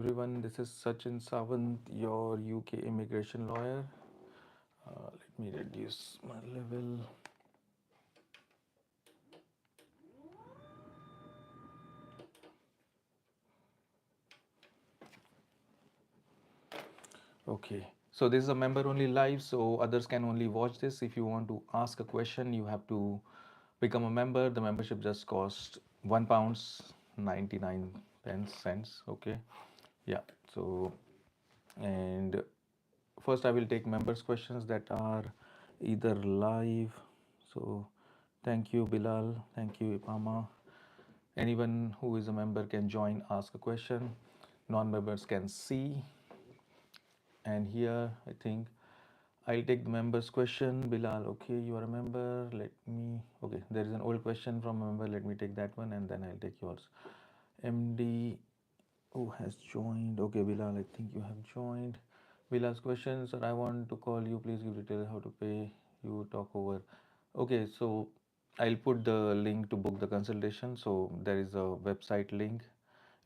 Everyone, this is Sachin Sawant, your UK immigration lawyer. Let me reduce my level. Okay, so this is a member only live, so others can only watch this. If you want to ask a question, you have to become a member. The membership just costs £1 99 pence cents. Okay, yeah. So, and first I will take members' questions that are either live. So, thank you, Bilal. Thank you, Ipama. Anyone who is a member can join, ask a question. Non-members can see. And here, I think I'll take the members' question. Bilal, okay, you are a member. Let me, okay, there is an old question from a member. Let me take that one and then I'll take yours. MD, who has joined? Okay, Bilal, I think you have joined. Bilal's question, sir, I want to call you. Please give details how to pay. You talk over. Okay, so I'll put the link to book the consultation. So there is a website link.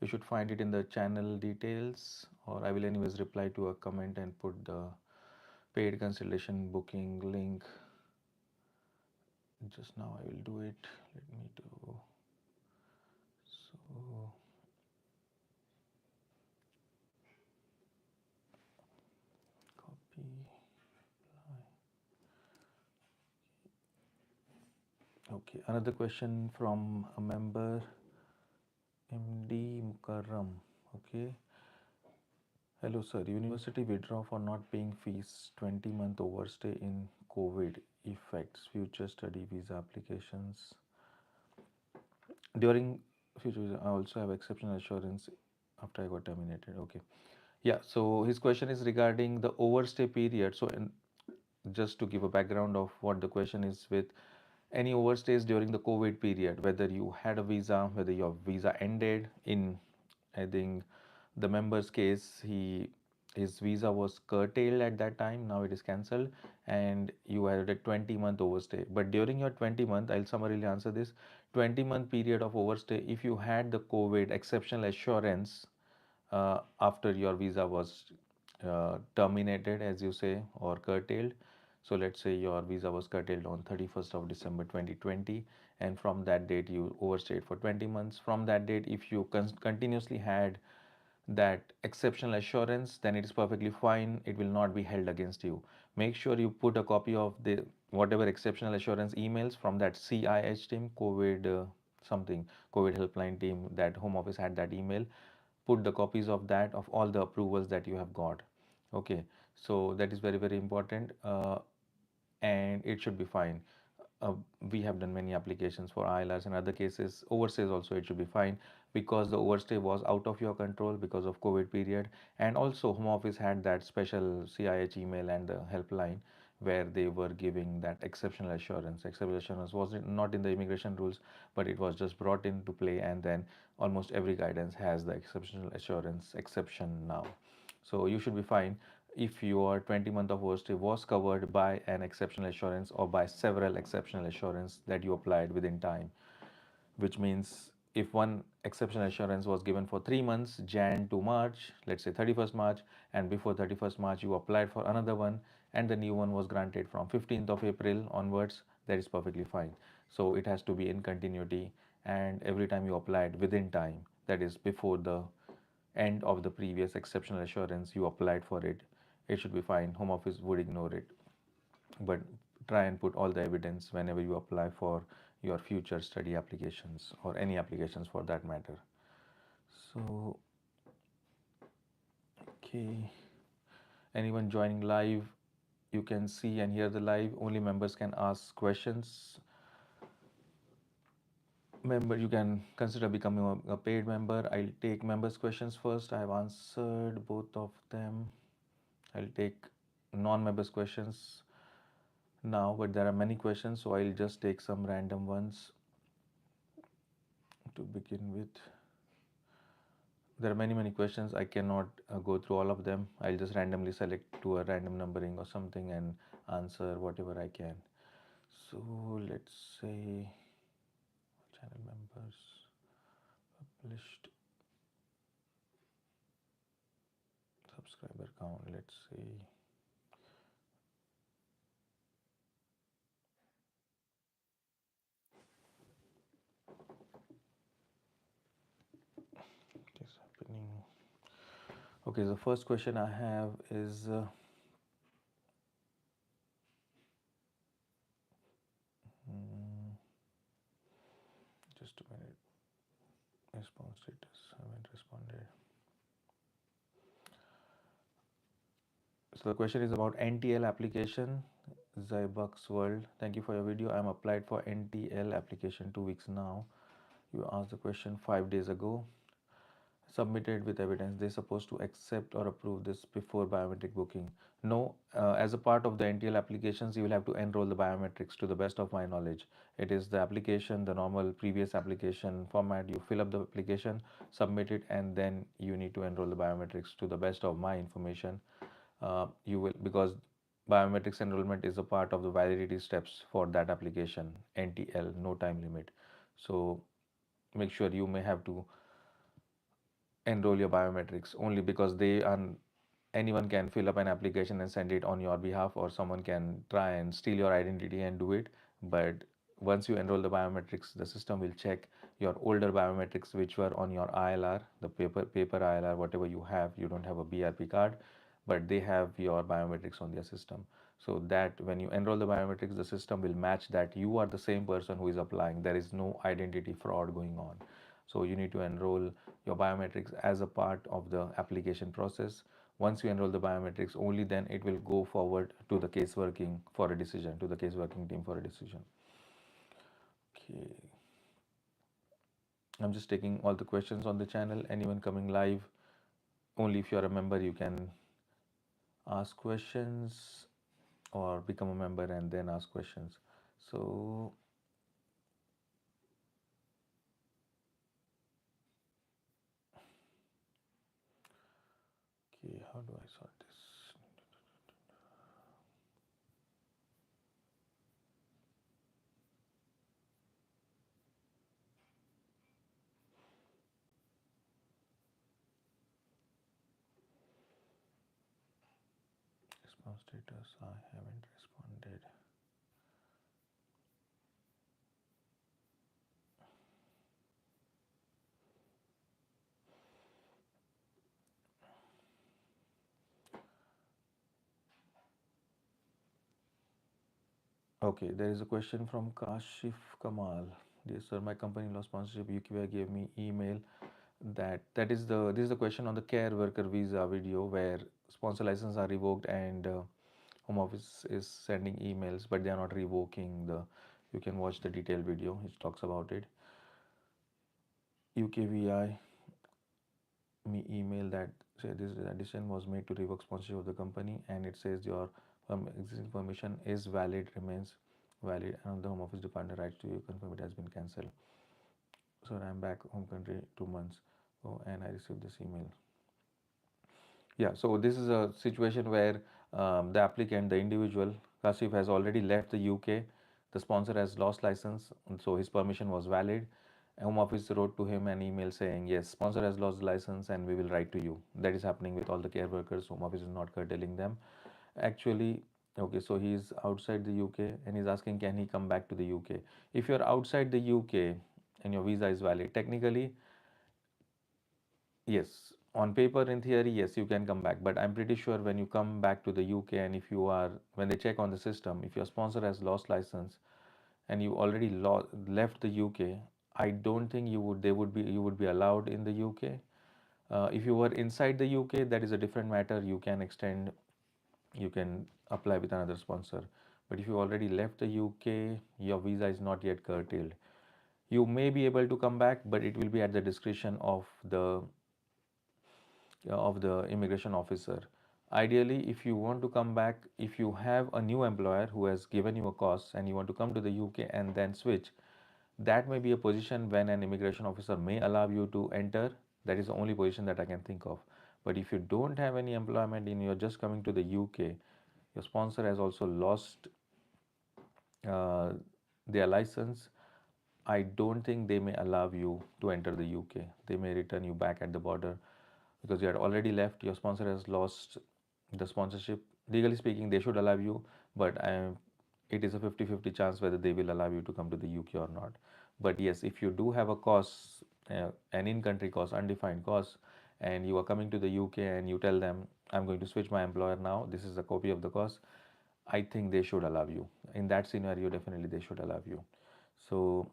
You should find it in the channel details, or I will anyways reply to a comment and put the paid consultation booking link. Just now I will do it. Let me do so. Copy. Okay, another question from a member, MD Mukarram. Okay. Hello, sir. University withdraw for not paying fees. 20-month overstay in COVID affects future study visa applications. During future, visa, I also have exceptional assurance after I got terminated. Okay. Yeah. So his question is regarding the overstay period. So, just to give a background of what the question is with any overstays during the COVID period, whether you had a visa, whether your visa ended in, I think the member's case, his visa was curtailed at that time, now it is cancelled, and you had a 20-month overstay. But during your 20-month, I'll summarily answer this 20-month period of overstay, if you had the COVID exceptional assurance after your visa was terminated, as you say, or curtailed. So let's say your visa was curtailed on 31st of December 2020, and from that date you overstayed for 20 months. From that date, if you continuously had that exceptional assurance, then it is perfectly fine. It will not be held against you. Make sure you put a copy of the whatever exceptional assurance emails from that CIH team, COVID something, COVID helpline team, that home office had that email. Put the copies of that, of all the approvals that you have got. Okay, so that is very, very important, and it should be fine. uh, we have done many applications for ILRs and other cases. Overstays also, it should be fine, because the overstay was out of your control because of COVID period. And also home office had that special CIH email and the helpline where they were giving that exceptional assurance. Exceptional assurance was not in the immigration rules, but it was just brought into play, and then almost every guidance has the exceptional assurance exception now. So you should be fine if your 20-month of overstay was covered by an exceptional assurance or by several exceptional assurance that you applied within time, which means if one exceptional assurance was given for 3 months, Jan to March, let's say 31st March, and before 31st March you applied for another one, and the new one was granted from 15th of April onwards, that is perfectly fine. So it has to be in continuity, and every time you applied within time, that is before the end of the previous exceptional assurance you applied for it, it should be fine. Home office would ignore it, but try and put all the evidence whenever you apply for your future study applications or any applications for that matter. So, okay, anyone joining live, you can see and hear the live. Only members can ask questions. Member, you can consider becoming a paid member. I'll take members questions first. I have answered both of them. I'll take non-members questions now, but there are many questions, so I'll just take some random ones to begin with. There are many questions. I cannot go through all of them. I'll just randomly select to a random numbering or something and answer whatever I can. So let's say channel members published. subscriber count, let's see. What is happening? Okay, the first question I have is just a minute. Response status, haven't responded. So the question is about NTL application. Zybucks World, thank you for your video. I'm applied for NTL application 2 weeks now. You asked the question 5 days ago. Submitted with evidence. They're supposed to accept or approve this before biometric booking. No, as a part of the NTL applications, you will have to enroll the biometrics to the best of my knowledge. It is the application, the normal previous application format. You fill up the application, submit it, and then you need to enroll the biometrics to the best of my information. You will, because biometrics enrollment is a part of the validity steps for that application, NTL, no time limit. So make sure you may have to enroll your biometrics only because they are, anyone can fill up an application and send it on your behalf, or someone can try and steal your identity and do it. But once you enroll the biometrics, the system will check your older biometrics which were on your ILR, the paper ILR, whatever you have. You don't have a BRP card, but they have your biometrics on their system. So that when you enroll the biometrics, the system will match that you are the same person who is applying. There is no identity fraud going on. So you need to enroll your biometrics as a part of the application process. Once you enroll the biometrics, only then it will go forward to the case working for a decision, to the case working team for a decision. Okay. I'm just taking all the questions on the channel. Anyone coming live, only if you're a member you can ask questions, or become a member and then ask questions. So okay, how do I sort this? Response status, I haven't responded. Okay, there is a question from Kashif Kamal. Dear sir, my company lost sponsorship. UQI gave me email that is the this is the question on the care worker visa video where sponsor license are revoked and home office is sending emails, but they are not revoking the. You can watch the detailed video which talks about it. UKVI me email that said this addition was made to revoke sponsorship of the company, and it says your existing permission is valid, remains valid, and the home office department writes to you confirm it has been cancelled. So I'm back home country 2 months. Oh, and I received this email. Yeah, so this is a situation where the applicant, the individual, Kasif, has already left the UK. The sponsor has lost license, and so his permission was valid. Home Office wrote to him an email saying, yes, sponsor has lost license and we will write to you. That is happening with all the care workers. Home Office is not curtailing them. Actually, okay, so he's outside the UK and he's asking, can he come back to the UK? If you're outside the UK and your visa is valid, technically, yes, on paper, in theory, yes, you can come back. But I'm pretty sure when you come back to the UK and if you are, when they check on the system, if your sponsor has lost license and you already left the UK, I don't think you would be allowed in the UK. If you were inside the UK, that is a different matter. You can extend, you can apply with another sponsor. But if you already left the UK, your visa is not yet curtailed. You may be able to come back, but it will be at the discretion of the immigration officer. Ideally, if you want to come back, if you have a new employer who has given you a course and you want to come to the UK and then switch, that may be a position when an immigration officer may allow you to enter. That is the only position that I can think of. But if you don't have any employment and you're just coming to the UK, your sponsor has also lost uh, their license, I don't think they may allow you to enter the UK. They may return you back at the border. because you had already left, your sponsor has lost the sponsorship. Legally speaking, they should allow you, but it is a 50-50 chance whether they will allow you to come to the UK or not. But yes, if you do have a cause, an in-country cause, undefined cause, and you are coming to the UK and you tell them, I'm going to switch my employer now, this is a copy of the cause, I think they should allow you. In that scenario, definitely they should allow you. So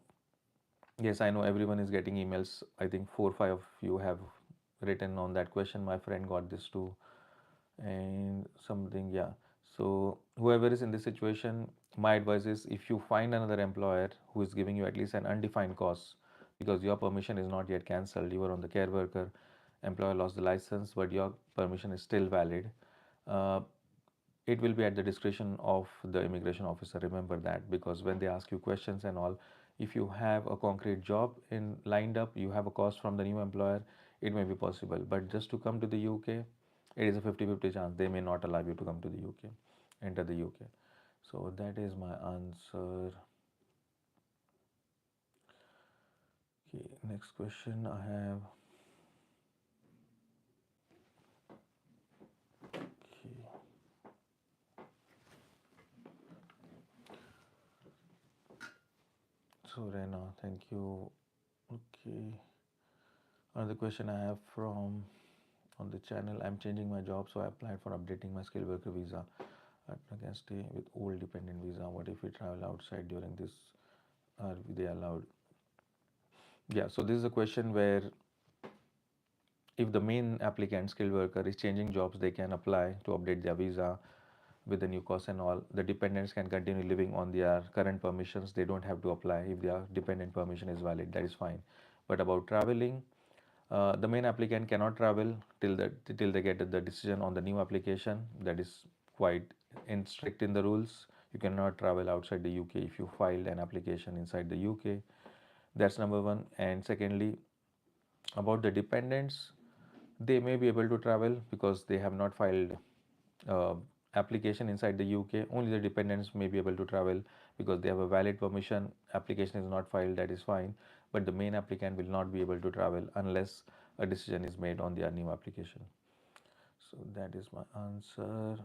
yes, I know everyone is getting emails. I think 4 or 5 of you have written on that question. My friend got this too, and something, yeah. So whoever is in this situation, my advice is, if you find another employer who is giving you at least an undefined cause, because your permission is not yet cancelled, you are on the care worker, employer lost the license, but your permission is still valid. Uh, it will be at the discretion of the immigration officer. Remember that, because when they ask you questions and all, if you have a concrete job in lined up, you have a cost from the new employer, it may be possible. But just to come to the UK, it is a 50-50 chance they may not allow you to come to the UK, enter the UK. So that is my answer. Okay, next question I have. Okay. So Rena, thank you. Okay. Another question I have from on the channel. I'm changing my job, so I applied for updating my skilled worker visa. I can stay with old dependent visa. What if we travel outside during this? Are they allowed? Yeah, so this is a question where if the main applicant, skilled worker, is changing jobs, they can apply to update their visa with the new cost and all. The dependents can continue living on their current permissions. They don't have to apply. If their dependent permission is valid, that is fine. But about traveling, the main applicant cannot travel till they get the decision on the new application. That is quite strict in the rules. You cannot travel outside the UK if you filed an application inside the UK. That's number one. And secondly, about the dependents, they may be able to travel because they have not filed uh, application inside the UK. Only the dependents may be able to travel because they have a valid permission. Application is not filed, that is fine. But the main applicant will not be able to travel unless a decision is made on their new application. So that is my answer.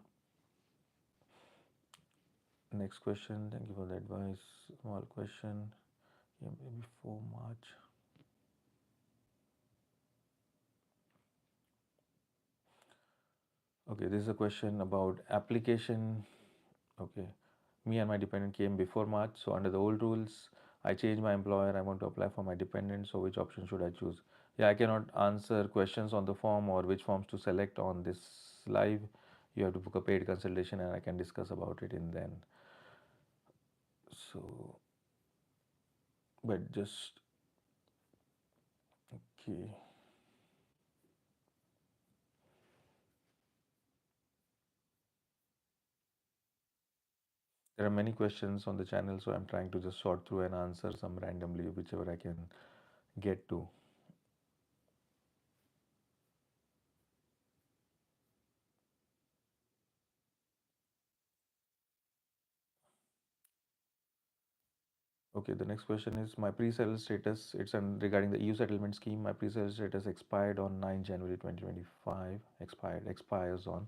Next question. Thank you for the advice. Small question. Yeah, maybe 4 March. Okay, this is a question about application. Okay, me and my dependent came before March. So under the old rules, I changed my employer. I want to apply for my dependent. So which option should I choose? Yeah, I cannot answer questions on the form or which forms to select on this live. You have to book a paid consultation and I can discuss about it in then. So, but just okay. There are many questions on the channel, so I'm trying to just sort through and answer some randomly, whichever I can get to. Okay, the next question is my pre-settle status. It's regarding the EU settlement scheme. My pre-settle status expired on 9 January 2025. Expires on.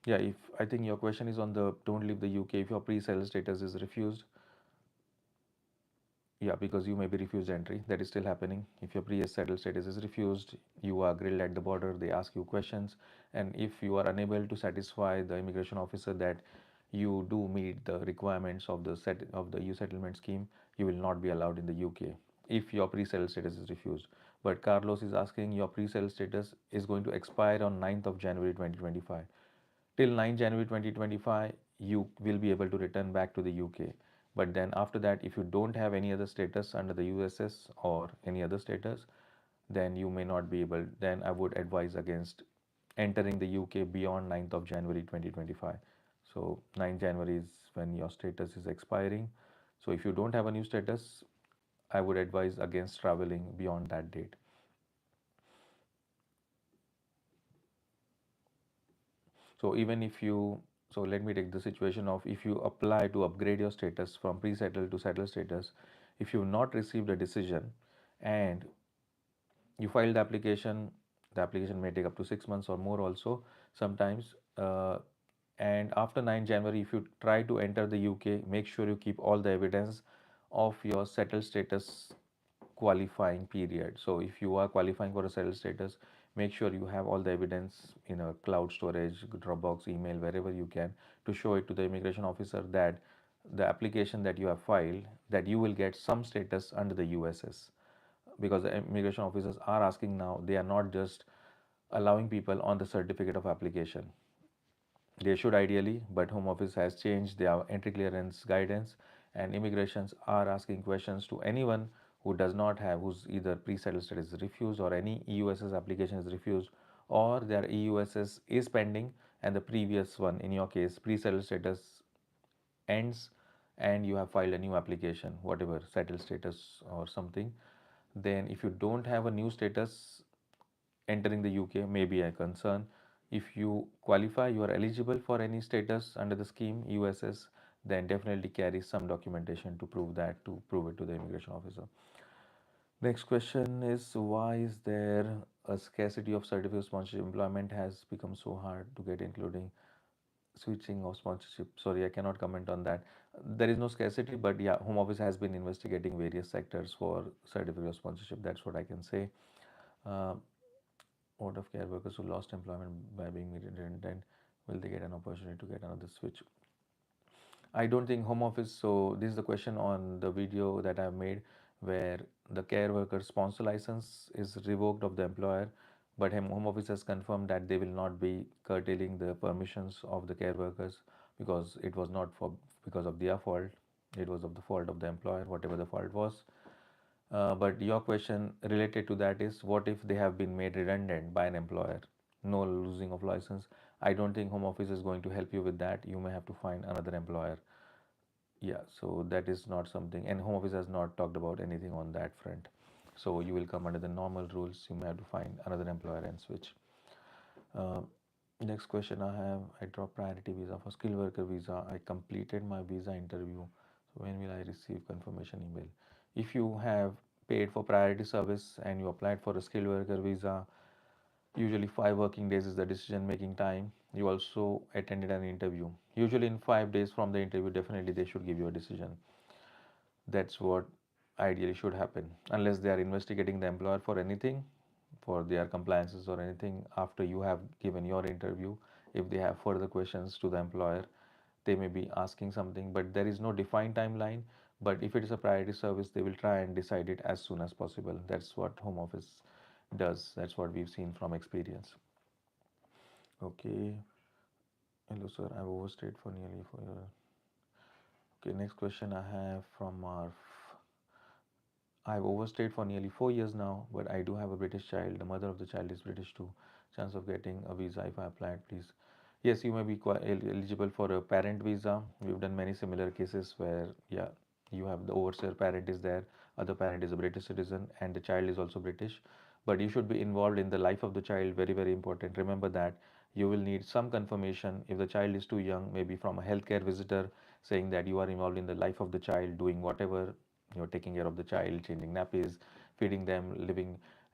Yeah, if I think your question is on the don't leave the UK if your pre-settle status is refused. Yeah, because you may be refused entry. That is still happening. If your pre-settled status is refused, you are grilled at the border. They ask you questions, and if you are unable to satisfy the immigration officer that you do meet the requirements of the EU settlement scheme, you will not be allowed in the UK if your pre-settled status is refused. But Carlos is asking your pre-settled status is going to expire on 9th of January 2025. Till 9 January 2025, you will be able to return back to the UK. But then after that, if you don't have any other status under the USS or any other status, then you may not be able, then I would advise against entering the UK beyond 9th of January 2025. So 9 January is when your status is expiring. So if you don't have a new status, I would advise against traveling beyond that date. So even if you So let me take the situation of if you apply to upgrade your status from pre-settled to settled status, if you've not received a decision and you file the application may take up to 6 months or more also sometimes. And after 9 January, if you try to enter the UK, make sure you keep all the evidence of your settled status qualifying period. So if you are qualifying for a settled status, make sure you have all the evidence in a cloud storage, Dropbox, email, wherever you can, to show it to the immigration officer that the application that you have filed, that you will get some status under the USS, because the immigration officers are asking now, they are not just allowing people on the certificate of application. They should ideally, but Home Office has changed their entry clearance guidance, and immigrations are asking questions to anyone who does not have, whose either pre-settled status is refused or any EUSS application is refused, or their EUSS is pending and the previous one, in your case, pre-settled status ends and you have filed a new application, whatever, settled status or something. Then if you don't have a new status entering the UK may be a concern. If you qualify, you are eligible for any status under the scheme USS, then definitely carry some documentation to prove that, to prove it to the immigration officer. Next question is, why is there a scarcity of certificate of sponsorship? Employment has become so hard to get, including switching of sponsorship. Sorry, I cannot comment on that. There is no scarcity, but yeah, Home Office has been investigating various sectors for certificate of sponsorship. That's what I can say. Uh, Out of care workers who lost employment by being made redundant, will they get an opportunity to get another switch? I don't think Home Office. So this is the question on the video that I've made, where the care worker sponsor license is revoked of the employer, but Home Office has confirmed that they will not be curtailing the permissions of the care workers, because it was not for because of their fault. It was of the fault of the employer, whatever the fault was. But your question related to that is, what if they have been made redundant by an employer? No losing of license. I don't think Home Office is going to help you with that. You may have to find another employer. Yeah, so that is not something, and Home Office has not talked about anything on that front. So you will come under the normal rules. You may have to find another employer and switch. Uh, Next question I have, I dropped priority visa for skilled worker visa. I completed my visa interview. So when will I receive confirmation email? If you have paid for priority service and you applied for a skilled worker visa, usually 5 working days is the decision making time. You also attended an interview. Usually in 5 days from the interview, definitely they should give you a decision. That's what ideally should happen, unless they are investigating the employer for anything, for their compliances or anything after you have given your interview. If they have further questions to the employer, they may be asking something, but there is no defined timeline. But if it is a priority service, they will try and decide it as soon as possible. That's what Home Office does. That's what we've seen from experience. Okay. Hello, sir. I've overstayed for nearly 4 years. Okay, next question I have from our I've overstayed for nearly 4 years now, but I do have a British child. The mother of the child is British too. Chance of getting a visa if I applied, please. Yes, you may be eligible for a parent visa. We've done many similar cases where, yeah, you have the overseer parent is there, other parent is a British citizen, and the child is also British. But you should be involved in the life of the child, very, very important. Remember that you will need some confirmation if the child is too young, maybe from a healthcare visitor saying that you are involved in the life of the child, doing whatever, you're taking care of the child, changing nappies, feeding them,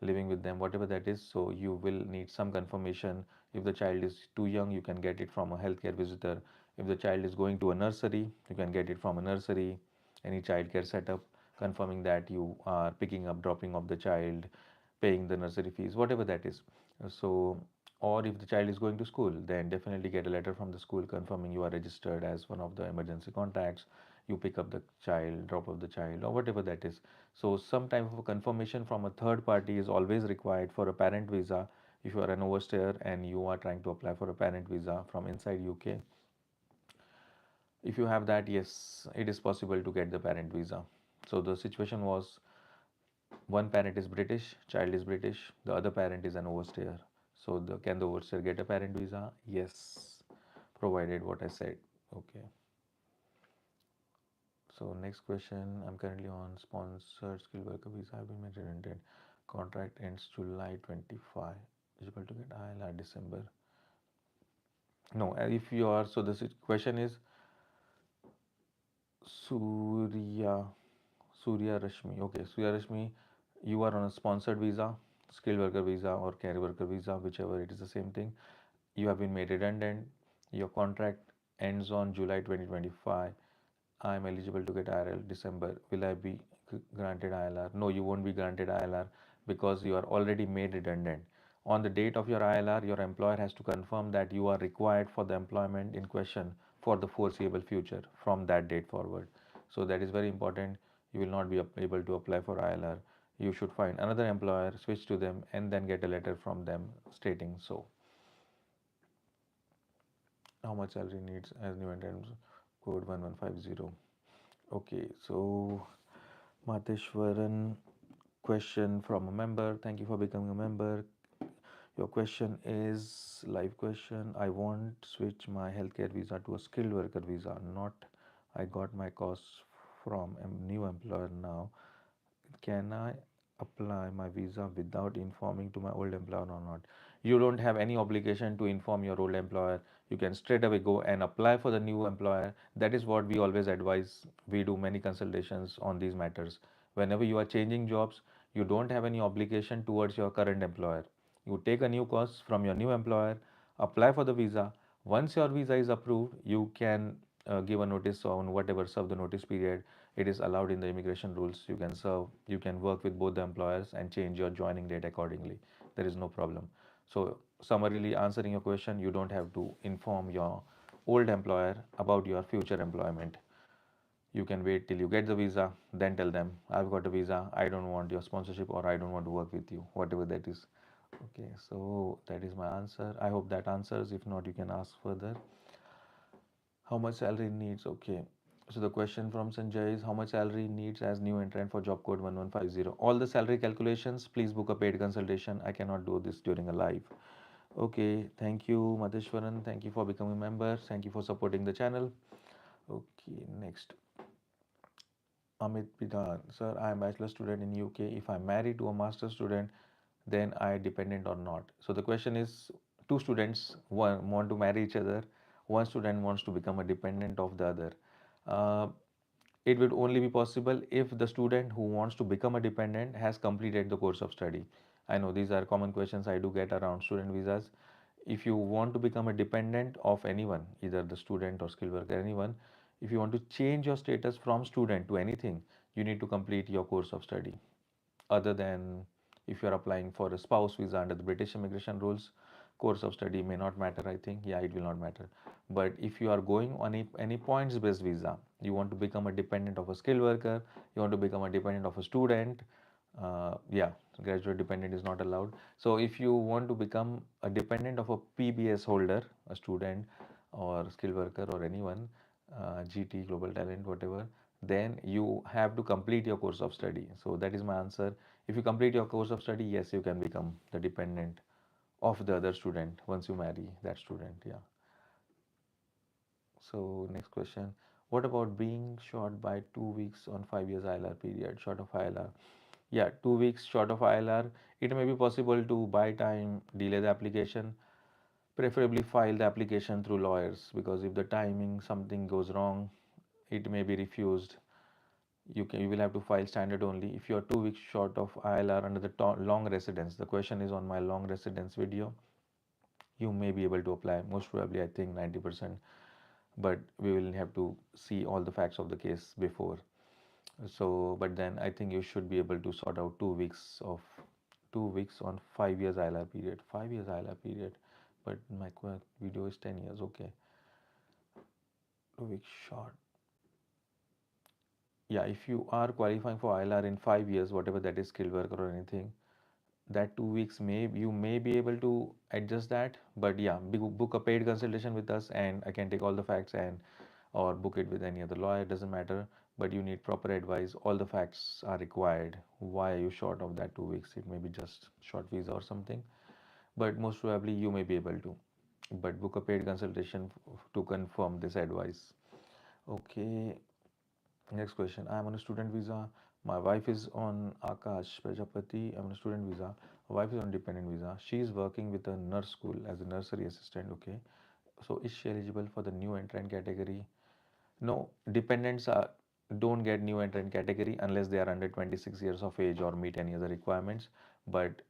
living with them, whatever that is. So you will need some confirmation. If the child is too young, you can get it from a healthcare visitor. If the child is going to a nursery, you can get it from a nursery, any childcare setup, confirming that you are picking up, dropping off the child, paying the nursery fees, whatever that is. So, or if the child is going to school, then definitely get a letter from the school confirming you are registered as one of the emergency contacts. You pick up the child, drop off the child, or whatever that is. So, some type of a confirmation from a third party is always required for a parent visa. If you are an overstayer and you are trying to apply for a parent visa from inside UK, if you have that, yes, it is possible to get the parent visa. So the situation was, one parent is British, child is British, the other parent is an overstayer. So can the overstayer get a parent visa? Yes, provided what I said. Okay. So next question, I'm currently on sponsored skilled worker visa. I've been made redundant. Contract ends July 25. Eligible to get ILR December. No, if you are, so the question is Surya, Surya Rashmi. Okay, Surya Rashmi, you are on a sponsored visa, skilled worker visa, or carry worker visa, whichever, it is the same thing. You have been made redundant. Your contract ends on July 2025. I am eligible to get IRL December. Will I be granted ILR? No, you won't be granted ILR because you are already made redundant. On the date of your ILR, your employer has to confirm that you are required for the employment in question for the foreseeable future from that date forward. So that is very important. You will not be able to apply for ILR. You should find another employer, switch to them, and then get a letter from them stating so. How much salary needs as new entrant code 1150. Okay, so Mateshwaran, question from a member. Thank you for becoming a member. Your question is live question. I want switch my healthcare visa to a skilled worker visa. Not I got my costs from a new employer now. Can I apply my visa without informing to my old employer or not? You don't have any obligation to inform your old employer. You can straight away go and apply for the new employer. That is what we always advise. We do many consultations on these matters. Whenever you are changing jobs, you don't have any obligation towards your current employer. You take a new course from your new employer, apply for the visa. Once your visa is approved, you can give a notice on whatever, serve the notice period. It is allowed in the immigration rules. You can serve, you can work with both the employers and change your joining date accordingly. There is no problem. So summarily answering your question, you don't have to inform your old employer about your future employment. You can wait till you get the visa, then tell them, I've got a visa, I don't want your sponsorship, or I don't want to work with you, whatever that is. Okay, so that is my answer. I hope that answers. If not, you can ask further. How much salary needs? Okay. So the question from Sanjay is how much salary needs as new entrant for job code 1150. All the salary calculations, please book a paid consultation. I cannot do this during a live. Okay, thank you, Madheshwaran. Thank you for becoming a member. Thank you for supporting the channel. Okay, next. Amit Pidhan. Sir, I am bachelor student in UK. If I'm married to a master student, then I dependent or not? So the question is two students want to marry each other. One student wants to become a dependent of the other. Uh, it would only be possible if the student who wants to become a dependent has completed the course of study. I know these are common questions I do get around student visas. If you want to become a dependent of anyone, either the student or skilled worker, anyone, if you want to change your status from student to anything, you need to complete your course of study. Other than if you're applying for a spouse visa under the British immigration rules, course of study may not matter, I think. Yeah, it will not matter. But if you are going on any points based visa, you want to become a dependent of a skilled worker, you want to become a dependent of a student, yeah, graduate dependent is not allowed. So if you want to become a dependent of a PBS holder, a student or skilled worker or anyone, GT, global talent, whatever, then you have to complete your course of study. So that is my answer. If you complete your course of study, yes, you can become the dependent of the other student once you marry that student. Yeah. So next question. What about being short by 2 weeks on 5 years ILR period, short of ILR? Yeah, 2 weeks short of ILR. It may be possible to buy time, delay the application, preferably file the application through lawyers, because if the timing something goes wrong, it may be refused. You will have to file standard only. If you are 2 weeks short of ILR under the long residence, the question is on my long residence video, you may be able to apply. Most probably, I think 90%, but we will have to see all the facts of the case before. So, but then I think you should be able to sort out 2 weeks on 5 years ILR period. 5 years ILR period, but my video is 10 years. Okay, 2 weeks short. Yeah, if you are qualifying for ILR in 5 years, whatever that is, skilled worker or anything, that 2 weeks you may be able to adjust that. But yeah, book a paid consultation with us and I can take all the facts, and or book it with any other lawyer, doesn't matter. But you need proper advice. All the facts are required. Why are you short of that 2 weeks? It may be just short visa or something, but most probably you may be able to. But book a paid consultation to confirm this advice. Okay, next question. I am on a student visa. My wife is on Akash Prajapati. I'm on a student visa. My wife is on dependent visa. She is working with a nurse school as a nursery assistant. Okay. So is she eligible for the new entrant category? No, dependents don't get new entrant category unless they are under 26 years of age or meet any other requirements. But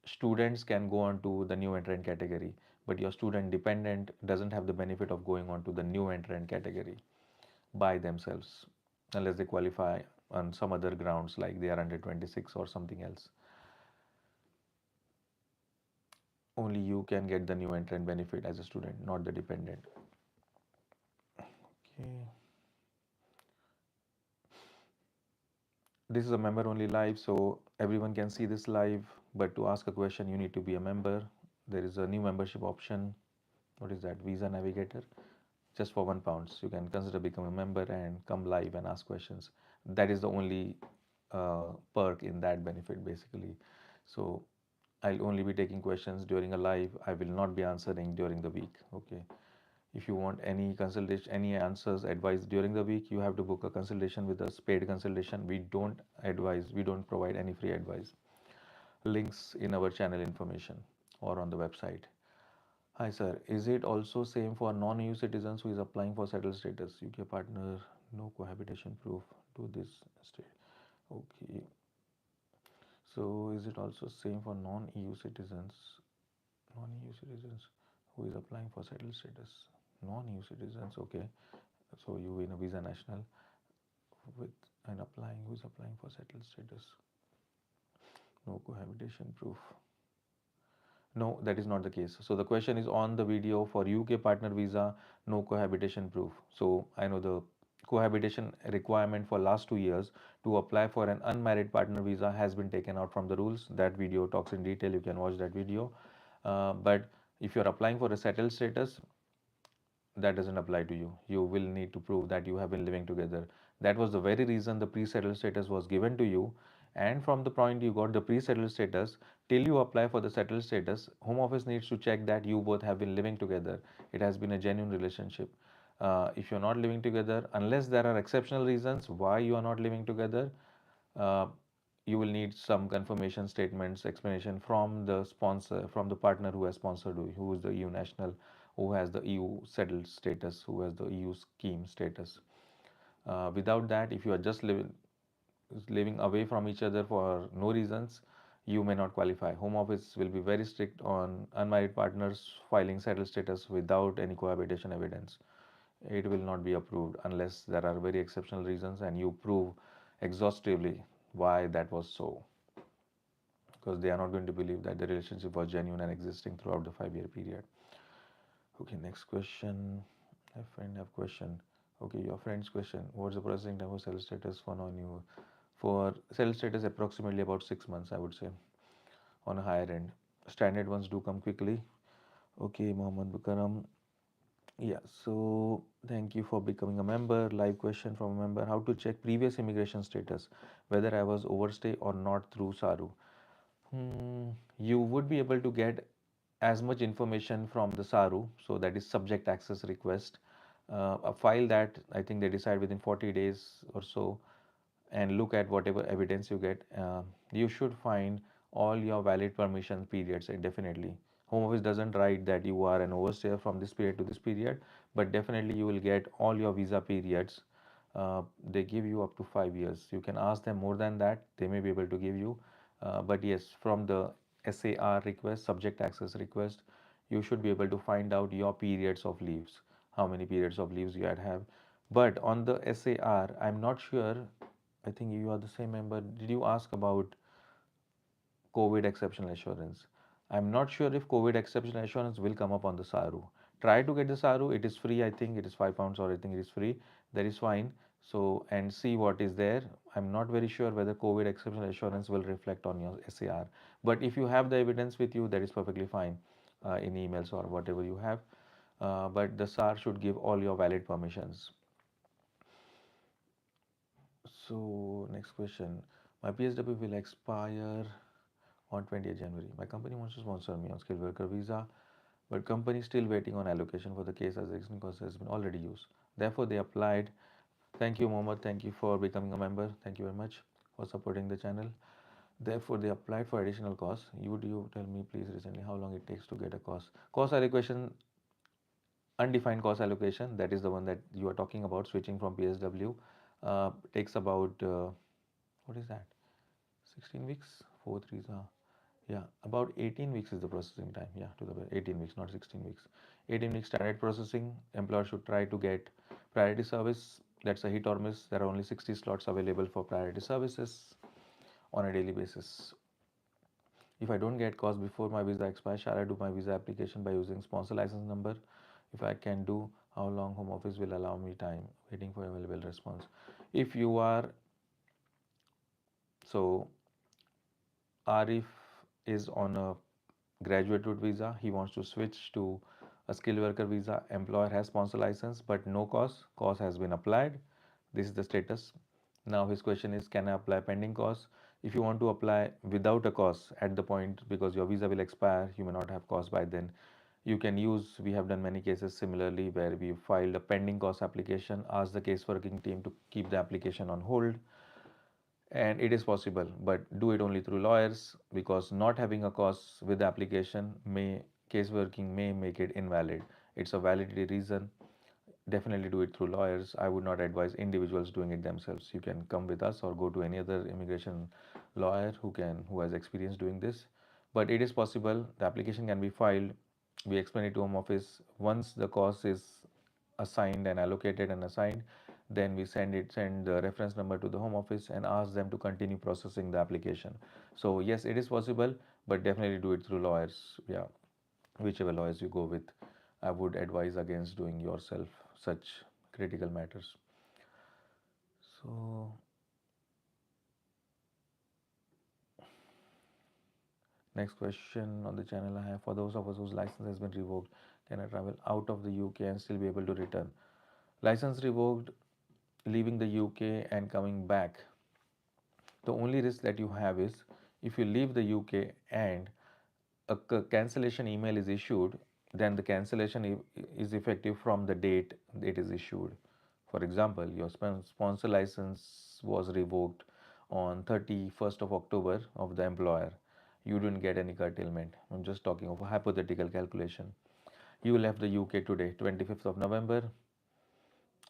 students can go on to the new entrant category. But your student dependent doesn't have the benefit of going on to the new entrant category by themselves unless they qualify on some other grounds like they are under 26 or something else. Only you can get the new entrant benefit as a student, not the dependent. Okay. This is a member only live, so everyone can see this live, but to ask a question you need to be a member. There is a new membership option. What is that? Visa Navigator. Just for £1 you can consider become a member and come live and ask questions. That is the only perk in that benefit basically. So I'll only be taking questions during a live. I will not be answering during the week. Okay. If you want any consultation, any answers, advice during the week, you have to book a consultation with us, paid consultation. We don't advise, we don't provide any free advice. Links in our channel information or on the website. Hi sir, is it also same for non-EU citizens who is applying for settled status? UK partner, no cohabitation proof to this state. Okay. So is it also same for non-EU citizens? Non-EU citizens who is applying for settled status? Non-EU citizens, okay. So you in a visa national with an applying who's applying for settled status. No cohabitation proof. No, that is not the case. So the question is on the video for UK partner visa, no cohabitation proof. So I know the cohabitation requirement for last 2 years to apply for an unmarried partner visa has been taken out from the rules. That video talks in detail. You can watch that video. But if you're applying for a settled status, that doesn't apply to you. You will need to prove that you have been living together. That was the very reason the pre-settled status was given to you. And from the point you got the pre-settled status till you apply for the settled status, Home Office needs to check that you both have been living together. It has been a genuine relationship. If you're not living together, unless there are exceptional reasons why you are not living together, uh, you will need some confirmation statements, explanation from the sponsor, from the partner who has sponsored you, who is the EU national, who has the EU settled status, who has the EU scheme status. Without that, if you are just living away from each other for no reasons, you may not qualify. Home Office will be very strict on unmarried partners filing settled status without any cohabitation evidence. It will not be approved unless there are very exceptional reasons and you prove exhaustively why that was so, because they are not going to believe that the relationship was genuine and existing throughout the 5-year period. Okay, next question. My friend have question. Okay, your friend's question. What's the processing time for cell status for non-EU? For cell status, approximately about 6 months, I would say, on a higher end. Standard ones do come quickly. Okay, Mohammed Bukaram. Yeah, so thank you for becoming a member. Live question from a member. How to check previous immigration status, whether I was overstay or not through SARU? You would be able to get as much information from the SARU, so that is subject access request, a file that I think they decide within 40 days or so, and look at whatever evidence you get. You should find all your valid permission periods definitely. Home Office doesn't write that you are an overstayer from this period to this period, but definitely you will get all your visa periods. They give you up to 5 years. You can ask them more than that, they may be able to give you. But yes, from the SAR request, subject access request, you should be able to find out your periods of leaves, how many periods of leaves you had have. But on the SAR, I'm not sure. I think you are the same member. Did you ask about COVID exceptional assurance? I'm not sure if COVID exceptional assurance will come up on the SARU. Try to get the SARU. It is free. I think it is £5 or I think it is free. That is fine. So, and see what is there. I'm not very sure whether COVID exceptional assurance will reflect on your SAR. But if you have the evidence with you, that is perfectly fine in emails or whatever you have. But the SAR should give all your valid permissions. So next question. My PSW will expire on 20th January. My company wants to sponsor me on skilled worker visa, but company is still waiting on allocation for the case as the existing course has been already used. Therefore, they applied. Thank you, Mohammed. Thank you for becoming a member. Thank you very much for supporting the channel. Therefore, they applied for additional costs. Would you tell me, please, recently how long it takes to get a cost? Cost allocation undefined cost allocation, that is the one that you are talking about, switching from PSW, takes about what is that? 16 weeks, 4 3s are, yeah, about 18 weeks is the processing time. Yeah, to the 18 weeks, not 16 weeks. 18 weeks standard processing. Employer should try to get priority service. That's a hit or miss. There are only 60 slots available for priority services on a daily basis. If I don't get cost before my visa expires, shall I do my visa application by using sponsor license number? If I can do, how long home office will allow me time? Waiting for available response. If you are, so Arif is on a graduate route visa. He wants to switch to a skilled worker visa. Employer has sponsor license, but no cost. Cost has been applied. This is the status. Now his question is, can I apply pending cost? If you want to apply without a cost at the point, because your visa will expire, you may not have cost by then. You can use, we have done many cases similarly where we filed a pending cost application, asked the case working team to keep the application on hold, and it is possible, but do it only through lawyers, because not having a cause with the application may, case working may make it invalid. It's a validity reason. Definitely do it through lawyers. I would not advise individuals doing it themselves. You can come with us or go to any other immigration lawyer who has experience doing this. But it is possible. The application can be filed. We explain it to home office. Once the cause is assigned and allocated and assigned, then we send the reference number to the home office and ask them to continue processing the application. So yes, it is possible, but definitely do it through lawyers. Yeah, whichever lawyers you go with. I would advise against doing yourself such critical matters. So next question on the channel I have, for those of us whose license has been revoked, can I travel out of the UK and still be able to return? License revoked, leaving the UK and coming back, the only risk that you have is if you leave the UK and a cancellation email is issued, then the cancellation is effective from the date it is issued. For example, your sponsor license was revoked on 31st of October of the employer. You didn't get any curtailment. I'm just talking of a hypothetical calculation. You left the UK today, 25th of November,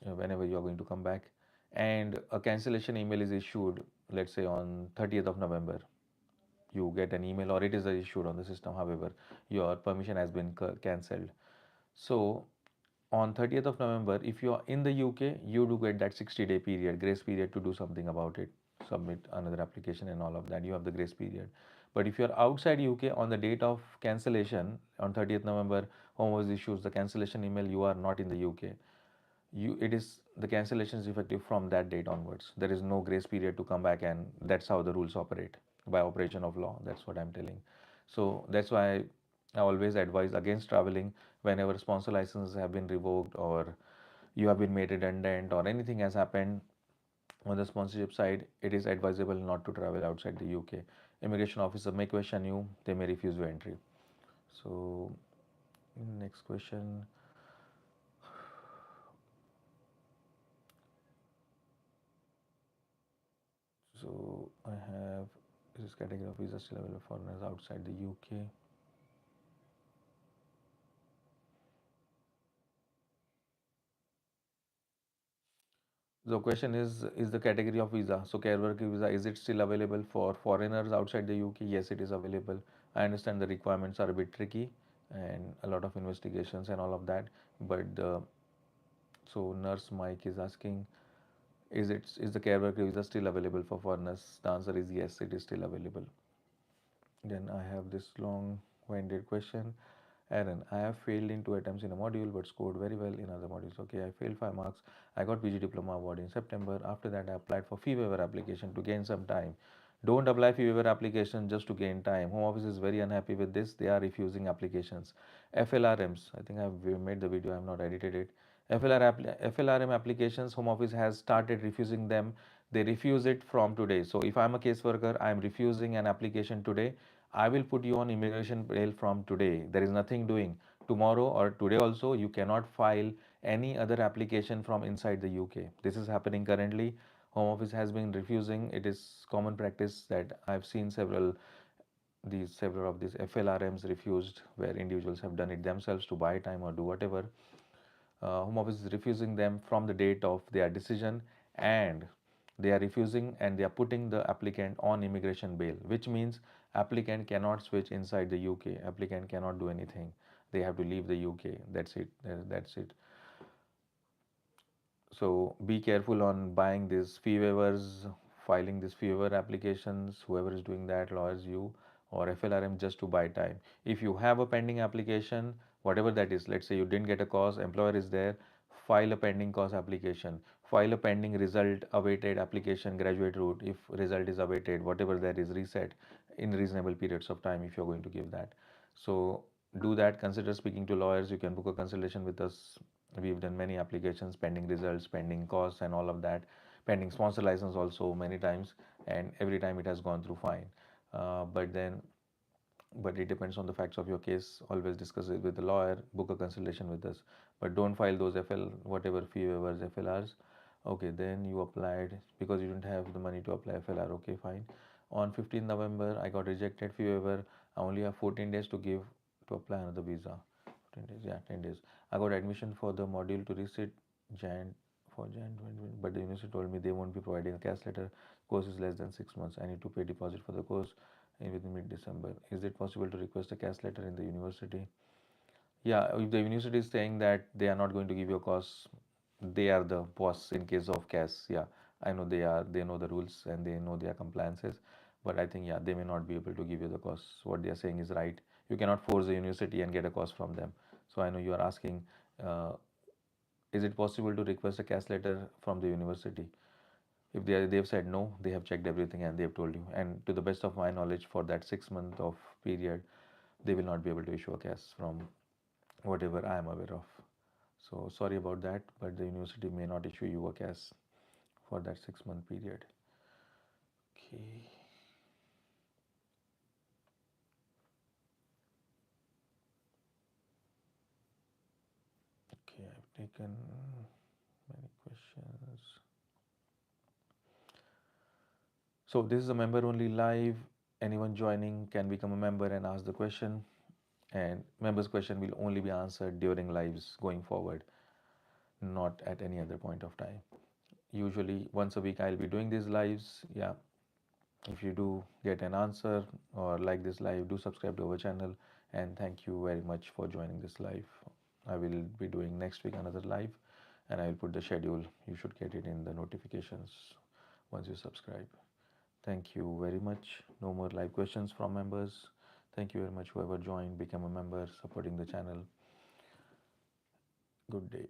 whenever you are going to come back, and a cancellation email is issued, let's say on 30th of November. You get an email or it is issued on the system, however, your permission has been cancelled. So on 30th of November, if you are in the UK, you do get that 60-day period, grace period, to do something about it, submit another application and all of that. You have the grace period. But if you are outside UK on the date of cancellation, on 30th November, Home Office issues the cancellation email, you are not in the UK. It is, the cancellation is effective from that date onwards. There is no grace period to come back, and that's how the rules operate by operation of law. That's what I'm telling. So that's why I always advise against traveling whenever sponsor licenses have been revoked or you have been made redundant or anything has happened on the sponsorship side. It is advisable not to travel outside the UK. Immigration officer may question you, they may refuse you entry. So next question. So I have, this category of visa still available for foreigners outside the UK. The question is the category of visa. So care worker visa, is it still available for foreigners outside the UK? Yes, it is available. I understand the requirements are a bit tricky and a lot of investigations and all of that. But so nurse Mike is asking, is the care worker visa still available for foreigners? The answer is yes, it is still available. Then I have this long-winded question. Aaron, I have failed in 2 attempts in a module but scored very well in other modules. Okay, I failed 5 marks. I got PG Diploma award in September. After that, I applied for fee waiver application to gain some time. Don't apply fee waiver application just to gain time. Home Office is very unhappy with this. They are refusing applications. FLRMs, I think I've made the video, I have not edited it. FLRM applications, Home Office has started refusing them. They refuse it from today. So if I'm a caseworker, I'm refusing an application today. I will put you on immigration bail from today. There is nothing doing. Tomorrow or today also, you cannot file any other application from inside the UK. This is happening currently. Home Office has been refusing. It is common practice that I've seen several of these FLRMs refused, where individuals have done it themselves to buy time or do whatever. Home Office is refusing them from the date of their decision, and they are refusing and they are putting the applicant on immigration bail, which means applicant cannot switch inside the UK. Applicant cannot do anything. They have to leave the UK. That's it. That's it. So be careful on buying these fee waivers, filing these fee waiver applications, whoever is doing that, lawyers, you or FLRM, just to buy time. If you have a pending application, whatever that is, let's say you didn't get a cause, employer is there, file a pending cause application, file a pending result awaited application, graduate route, if result is awaited, whatever that is, reset in reasonable periods of time if you're going to give that. So do that, consider speaking to lawyers. You can book a consultation with us. We've done many applications, pending results, pending costs, and all of that. Pending sponsor license also many times, and every time it has gone through fine. But it depends on the facts of your case. Always discuss it with the lawyer. Book a consultation with us, but don't file those whatever fee waivers, FLRs. Okay, then you applied because you didn't have the money to apply FLR. Okay, fine. On 15th November, I got rejected fee waiver. I only have 14 days to give to apply another visa. 10 days, yeah, 10 days. I got admission for the module to resit Jan for Jan 2020, but the university told me they won't be providing a cash letter. Course is less than 6 months. I need to pay deposit for the course within mid-December. Is it possible to request a cash letter in the university? Yeah, if the university is saying that they are not going to give you a course, they are the boss in case of cash. Yeah, I know they are. They know the rules and they know their compliances. But I think, yeah, they may not be able to give you the course. What they are saying is right. You cannot force the university and get a course from them. So I know you are asking, uh, is it possible to request a cash letter from the university? If they've said no, they have checked everything and they have told you. And to the best of my knowledge, for that 6 month of period, they will not be able to issue a cash from whatever I am aware of. So sorry about that, but the university may not issue you a cash for that 6 month period. Okay. Okay, I've taken many questions. So this is a member only live. Anyone joining can become a member and ask the question. And members' question will only be answered during lives going forward, not at any other point of time. Usually once a week I'll be doing these lives. Yeah, if you do get an answer or like this live, do subscribe to our channel, and thank you very much for joining this live. I will be doing next week another live, and I will put the schedule. You should get it in the notifications once you subscribe. Thank you very much. No more live questions from members. Thank you very much whoever joined, become a member, supporting the channel. Good day.